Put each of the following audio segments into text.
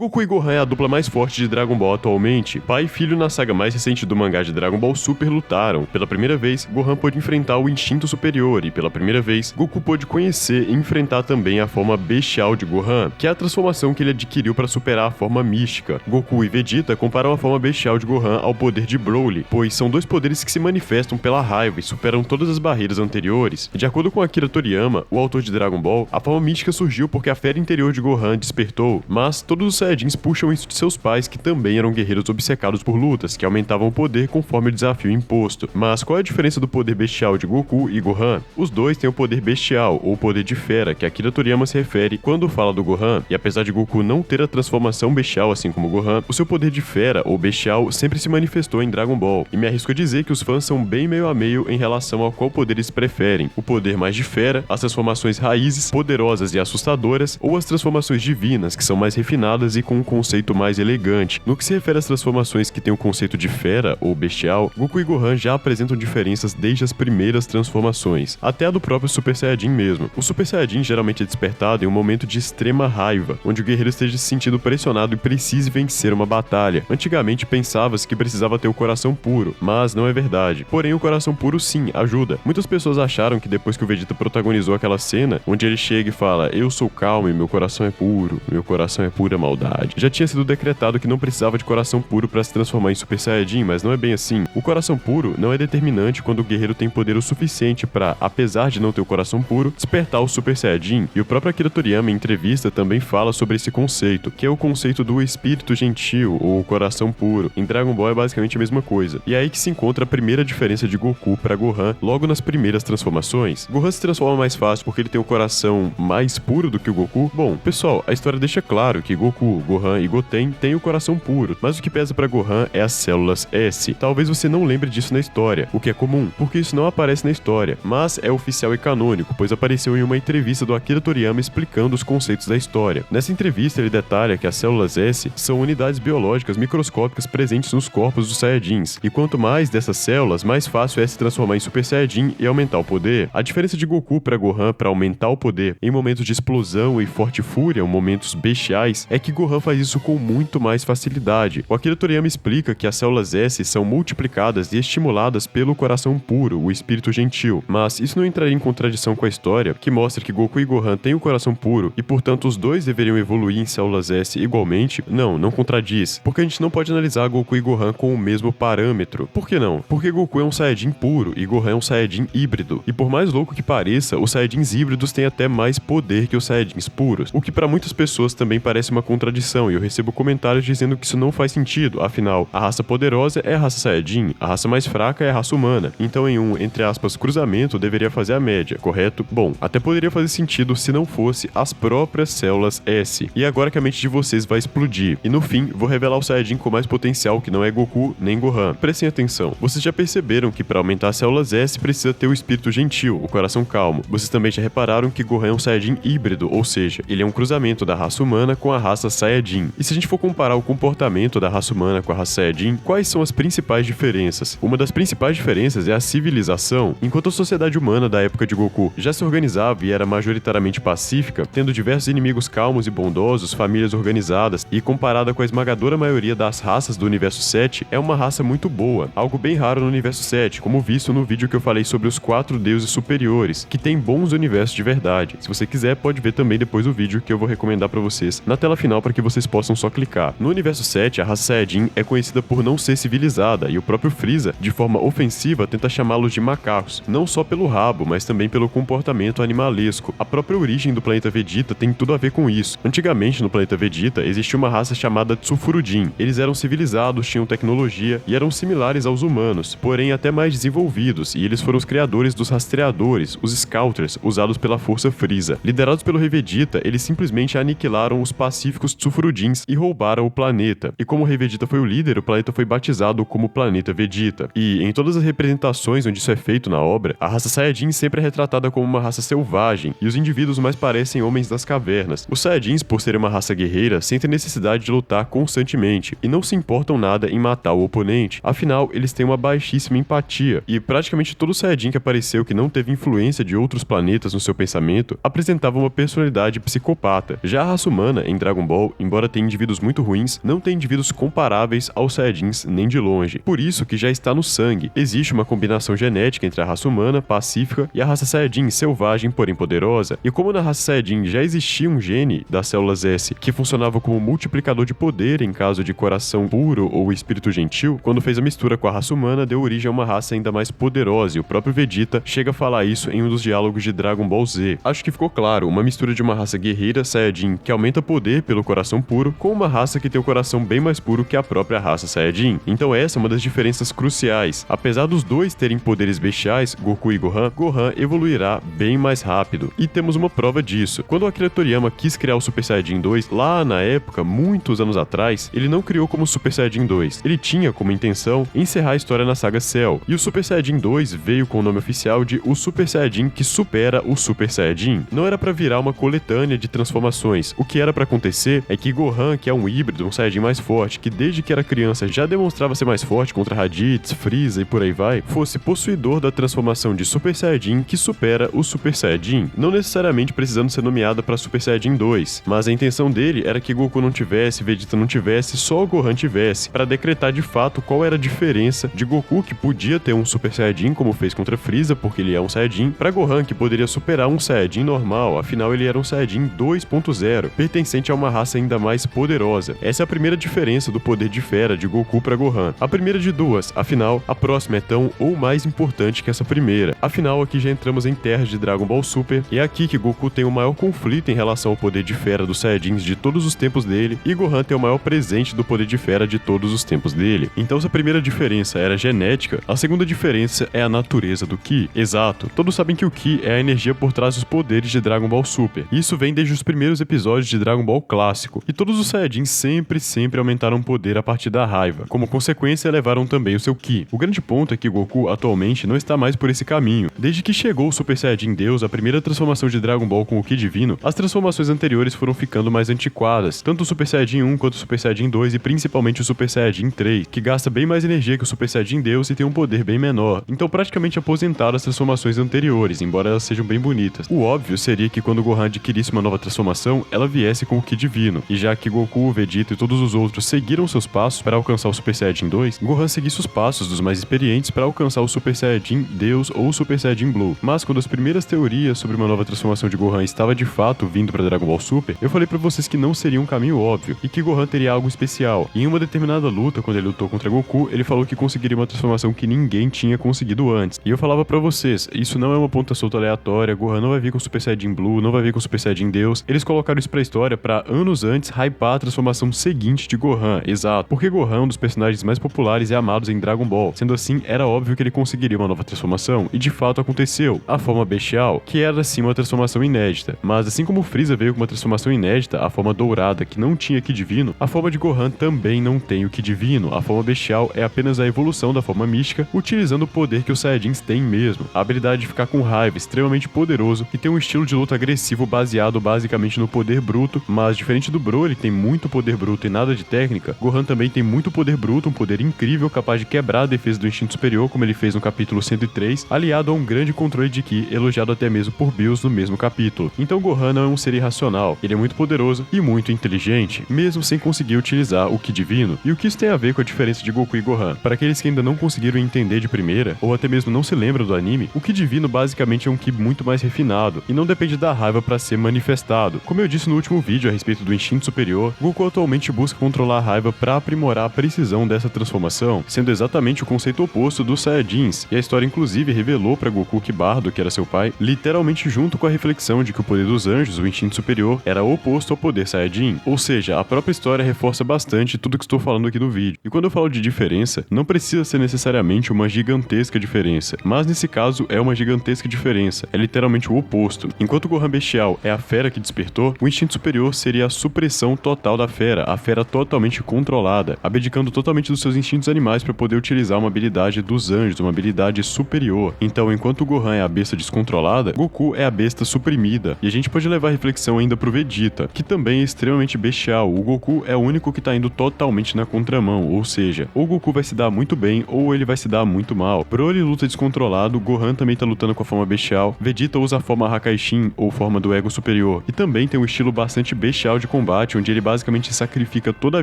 Goku e Gohan é a dupla mais forte de Dragon Ball atualmente. Pai e filho na saga mais recente do mangá de Dragon Ball Super lutaram. Pela primeira vez, Gohan pôde enfrentar o instinto superior e pela primeira vez, Goku pôde conhecer e enfrentar também a forma bestial de Gohan, que é a transformação que ele adquiriu para superar a forma mística. Goku e Vegeta comparam a forma bestial de Gohan ao poder de Broly, pois são dois poderes que se manifestam pela raiva e superam todas as barreiras anteriores. E de acordo com Akira Toriyama, o autor de Dragon Ball, a forma mística surgiu porque a fera interior de Gohan despertou, mas todos os Saiyajins puxam isso de seus pais, que também eram guerreiros obcecados por lutas, que aumentavam o poder conforme o desafio imposto. Mas qual é a diferença do poder bestial de Goku e Gohan? Os dois têm o poder bestial, ou poder de fera, que Akira Toriyama se refere quando fala do Gohan, e apesar de Goku não ter a transformação bestial assim como Gohan, o seu poder de fera, ou bestial, sempre se manifestou em Dragon Ball, e me arrisco a dizer que os fãs são bem meio a meio em relação a qual poder eles preferem, o poder mais de fera, as transformações raízes, poderosas e assustadoras, ou as transformações divinas, que são mais refinadas e com um conceito mais elegante. No que se refere às transformações que têm o conceito de fera ou bestial, Goku e Gohan já apresentam diferenças desde as primeiras transformações, até a do próprio Super Saiyajin mesmo. O Super Saiyajin geralmente é despertado em um momento de extrema raiva, onde o guerreiro esteja se sentindo pressionado e precise vencer uma batalha. Antigamente pensava-se que precisava ter o coração puro, mas não é verdade. Porém, o coração puro sim ajuda. Muitas pessoas acharam que depois que o Vegeta protagonizou aquela cena, onde ele chega e fala: "Eu sou calmo e meu coração é puro, meu coração é pura maldade", já tinha sido decretado que não precisava de coração puro para se transformar em Super Saiyajin, mas não é bem assim. O coração puro não é determinante quando o guerreiro tem poder o suficiente para, apesar de não ter o coração puro, despertar o Super Saiyajin, e o próprio Akira Toriyama em entrevista também fala sobre esse conceito, que é o conceito do espírito gentil, ou coração puro. Em Dragon Ball é basicamente a mesma coisa. E é aí que se encontra a primeira diferença de Goku para Gohan, logo nas primeiras transformações. Gohan se transforma mais fácil porque ele tem o coração mais puro do que o Goku? Bom, pessoal, a história deixa claro que Goku, Gohan e Goten têm o coração puro, mas o que pesa para Gohan é as células S. Talvez você não lembre disso na história, o que é comum, porque isso não aparece na história, mas é oficial e canônico, pois apareceu em uma entrevista do Akira Toriyama explicando os conceitos da história. Nessa entrevista ele detalha que as células S são unidades biológicas microscópicas presentes nos corpos dos Saiyajins, e quanto mais dessas células, mais fácil é se transformar em Super Saiyajin e aumentar o poder. A diferença de Goku para Gohan para aumentar o poder em momentos de explosão e forte fúria, momentos bestiais, é que Gohan faz isso com muito mais facilidade. O Akira Toriyama explica que as células S são multiplicadas e estimuladas pelo coração puro, o espírito gentil, mas isso não entraria em contradição com a história, que mostra que Goku e Gohan têm o coração puro e, portanto, os dois deveriam evoluir em células S igualmente? Não contradiz, porque a gente não pode analisar Goku e Gohan com o mesmo parâmetro. Por que não? Porque Goku é um Saiyajin puro e Gohan é um Saiyajin híbrido, e por mais louco que pareça, os Saiyajins híbridos têm até mais poder que os Saiyajins puros, o que para muitas pessoas também parece uma contradição, e eu recebo comentários dizendo que isso não faz sentido, afinal, a raça poderosa é a raça Saiyajin, a raça mais fraca é a raça humana, então em um, entre aspas, cruzamento deveria fazer a média, correto? Bom, até poderia fazer sentido se não fosse as próprias células S. E agora que a mente de vocês vai explodir, e no fim, vou revelar o Saiyajin com mais potencial que não é Goku nem Gohan. Prestem atenção, vocês já perceberam que para aumentar as células S precisa ter o espírito gentil, o coração calmo. Vocês também já repararam que Gohan é um Saiyajin híbrido, ou seja, ele é um cruzamento da raça humana com a raça Saiyajin. E se a gente for comparar o comportamento da raça humana com a raça Saiyajin, quais são as principais diferenças? Uma das principais diferenças é a civilização. Enquanto a sociedade humana da época de Goku já se organizava e era majoritariamente pacífica, tendo diversos inimigos calmos e bondosos, famílias organizadas, e comparada com a esmagadora maioria das raças do Universo 7, é uma raça muito boa, algo bem raro no Universo 7, como visto no vídeo que eu falei sobre os 4 deuses superiores, que tem bons universos de verdade. Se você quiser, pode ver também depois o vídeo que eu vou recomendar pra vocês na tela final para que vocês possam só clicar. No Universo 7, a raça Saiyajin é conhecida por não ser civilizada, e o próprio Freeza, de forma ofensiva, tenta chamá-los de macacos, não só pelo rabo, mas também pelo comportamento animalesco. A própria origem do planeta Vegeta tem tudo a ver com isso. Antigamente, no planeta Vegeta, existia uma raça chamada Tsufurudin. Eles eram civilizados, tinham tecnologia e eram similares aos humanos, porém até mais desenvolvidos, e eles foram os criadores dos rastreadores, os Scouters, usados pela Força Freeza. Liderados pelo Rei Vegeta, eles simplesmente aniquilaram os pacíficos Tsufurudins e roubaram o planeta. E como o Rei Vegeta foi o líder, o planeta foi batizado como Planeta Vegeta. E em todas as representações onde isso é feito na obra, a raça Saiyajin sempre é retratada como uma raça selvagem, e os indivíduos mais parecem homens das cavernas. Os Saiyajins, por serem uma raça guerreira, sentem necessidade de lutar constantemente, e não se importam nada em matar o oponente, afinal, eles têm uma baixíssima empatia, e praticamente todo Saiyajin que apareceu que não teve influência de outros planetas no seu pensamento, apresentava uma personalidade psicopata. Já a raça humana, em Dragon Ball, bestial, embora tenha indivíduos muito ruins, não tem indivíduos comparáveis aos Saiyajins nem de longe. Por isso que já está no sangue. Existe uma combinação genética entre a raça humana, pacífica, e a raça Saiyajin, selvagem, porém poderosa. E como na raça Saiyajin já existia um gene das células S que funcionava como multiplicador de poder em caso de coração puro ou espírito gentil, quando fez a mistura com a raça humana, deu origem a uma raça ainda mais poderosa, e o próprio Vegeta chega a falar isso em um dos diálogos de Dragon Ball Z. Acho que ficou claro, uma mistura de uma raça guerreira Saiyajin que aumenta poder pelo coração puro, com uma raça que tem o coração bem mais puro que a própria raça Saiyajin. Então essa é uma das diferenças cruciais. Apesar dos dois terem poderes bestiais, Goku e Gohan evoluirá bem mais rápido. E temos uma prova disso. Quando o Akira Toriyama quis criar o Super Saiyajin 2, lá na época, muitos anos atrás, ele não criou como Super Saiyajin 2. Ele tinha como intenção encerrar a história na saga Cell. E o Super Saiyajin 2 veio com o nome oficial de o Super Saiyajin que supera o Super Saiyajin. Não era pra virar uma coletânea de transformações. O que era pra acontecer é que Gohan, que é um híbrido, um Saiyajin mais forte, que desde que era criança já demonstrava ser mais forte contra Raditz, Freeza e por aí vai, fosse possuidor da transformação de Super Saiyajin que supera o Super Saiyajin, não necessariamente precisando ser nomeada para Super Saiyajin 2, mas a intenção dele era que Goku não tivesse, Vegeta não tivesse, só o Gohan tivesse, para decretar de fato qual era a diferença de Goku, que podia ter um Super Saiyajin como fez contra Freeza, porque ele é um Saiyajin, para Gohan, que poderia superar um Saiyajin normal, afinal ele era um Saiyajin 2.0, pertencente a uma raça ainda mais poderosa. Essa é a primeira diferença do poder de fera de Goku para Gohan. A primeira de duas, afinal, a próxima é tão ou mais importante que essa primeira. Afinal, aqui já entramos em terras de Dragon Ball Super, e é aqui que Goku tem o maior conflito em relação ao poder de fera dos Saiyajins de todos os tempos dele, e Gohan tem o maior presente do poder de fera de todos os tempos dele. Então, se a primeira diferença era genética, a segunda diferença é a natureza do Ki. Exato, todos sabem que o Ki é a energia por trás dos poderes de Dragon Ball Super. Isso vem desde os primeiros episódios de Dragon Ball clássico, e todos os Saiyajins sempre aumentaram o poder a partir da raiva. Como consequência, elevaram também o seu Ki. O grande ponto é que Goku, atualmente, não está mais por esse caminho. Desde que chegou o Super Saiyajin Deus, a primeira transformação de Dragon Ball com o Ki divino, as transformações anteriores foram ficando mais antiquadas, tanto o Super Saiyajin 1 quanto o Super Saiyajin 2 e principalmente o Super Saiyajin 3, que gasta bem mais energia que o Super Saiyajin Deus e tem um poder bem menor. Então praticamente aposentaram as transformações anteriores, embora elas sejam bem bonitas. O óbvio seria que quando Gohan adquirisse uma nova transformação, ela viesse com o Ki divino, e já que Goku, Vegeta e todos os outros seguiram seus passos para alcançar o Super Saiyajin 2, Gohan seguisse os passos dos mais experientes para alcançar o Super Saiyajin Deus ou o Super Saiyajin Blue. Mas quando as primeiras teorias sobre uma nova transformação de Gohan estava de fato vindo para Dragon Ball Super, eu falei pra vocês que não seria um caminho óbvio, e que Gohan teria algo especial. E em uma determinada luta, quando ele lutou contra Goku, ele falou que conseguiria uma transformação que ninguém tinha conseguido antes. E eu falava pra vocês, isso não é uma ponta solta aleatória, Gohan não vai vir com o Super Saiyajin Blue, não vai vir com o Super Saiyajin Deus. Eles colocaram isso pra história pra anos antes hypar a transformação seguinte de Gohan, exato, porque Gohan é um dos personagens mais populares e amados em Dragon Ball. Sendo assim, era óbvio que ele conseguiria uma nova transformação, e de fato aconteceu. A forma bestial, que era sim uma transformação inédita, mas assim como o Freeza veio com uma transformação inédita, a forma dourada que não tinha Ki divino, a forma de Gohan também não tem o Ki divino. A forma bestial é apenas a evolução da forma mística, utilizando o poder que os Saiyajins têm mesmo, a habilidade de ficar com raiva, extremamente poderoso, e tem um estilo de luta agressivo baseado basicamente no poder bruto, mas diferente do Broly, que tem muito poder bruto e nada de técnica, Gohan também tem muito poder bruto, um poder incrível capaz de quebrar a defesa do instinto superior, como ele fez no capítulo 103, aliado a um grande controle de Ki, elogiado até mesmo por Bills no mesmo capítulo. Então Gohan não é um ser irracional, ele é muito poderoso e muito inteligente, mesmo sem conseguir utilizar o Ki divino. E o que isso tem a ver com a diferença de Goku e Gohan? Para aqueles que ainda não conseguiram entender de primeira, ou até mesmo não se lembram do anime, o Ki divino basicamente é um Ki muito mais refinado, e não depende da raiva para ser manifestado. Como eu disse no último vídeo a respeito do instinto superior, Goku atualmente busca controlar a raiva para aprimorar a precisão dessa transformação, sendo exatamente o conceito oposto dos Saiyajins, e a história inclusive revelou para Goku que Bardo, que era seu pai, literalmente junto com a reflexão de que o poder dos anjos, o instinto superior, era oposto ao poder Saiyajin. Ou seja, a própria história reforça bastante tudo que estou falando aqui no vídeo. E quando eu falo de diferença, não precisa ser necessariamente uma gigantesca diferença, mas nesse caso é uma gigantesca diferença, é literalmente o oposto. Enquanto o Gohan bestial é a fera que despertou, o instinto superior seria a supressão total da fera, a fera totalmente controlada, abdicando totalmente dos seus instintos animais para poder utilizar uma habilidade dos anjos, uma habilidade superior. Então, enquanto o Gohan é a besta descontrolada, Goku é a besta suprimida. E a gente pode levar a reflexão ainda pro Vegeta, que também é extremamente bestial. O Goku é o único que tá indo totalmente na contramão, ou seja, ou o Goku vai se dar muito bem, ou ele vai se dar muito mal. Broly luta descontrolado, Gohan também tá lutando com a forma bestial, Vegeta usa a forma Hakaishin, ou forma do ego superior, e também tem um estilo bastante bestial de combate, onde ele basicamente sacrifica toda a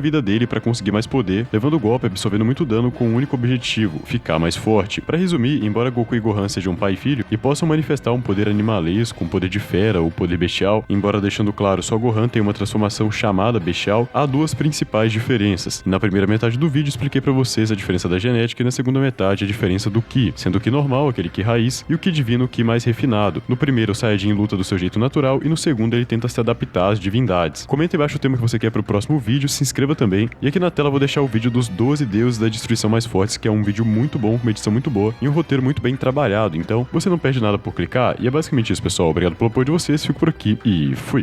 vida dele pra conseguir mais poder, levando o golpe, absorvendo muito dano com um único objetivo, ficar mais forte. Pra resumir, embora Goku e Gohan sejam pai e filho e possam manifestar um poder animalesco, um poder de fera ou poder bestial, embora deixando claro só Gohan tem uma transformação chamada bestial, há duas principais diferenças. Na primeira metade do vídeo expliquei pra vocês a diferença da genética e na segunda metade a diferença do Ki, sendo o Ki normal, aquele Ki raiz, e o Ki divino, o Ki mais refinado. No primeiro, o Saiyajin luta do seu jeito natural e no segundo ele tenta se adaptar às divindades. Comenta embaixo o tema que você quer pro próximo vídeo, se inscreva também, e aqui na tela eu vou deixar o vídeo dos 12 deuses da destruição mais fortes, que é um vídeo muito bom, com uma edição muito boa e um roteiro muito bem trabalhado, então você não perde nada por clicar, e é basicamente isso, pessoal. Obrigado pelo apoio de vocês, fico por aqui e fui!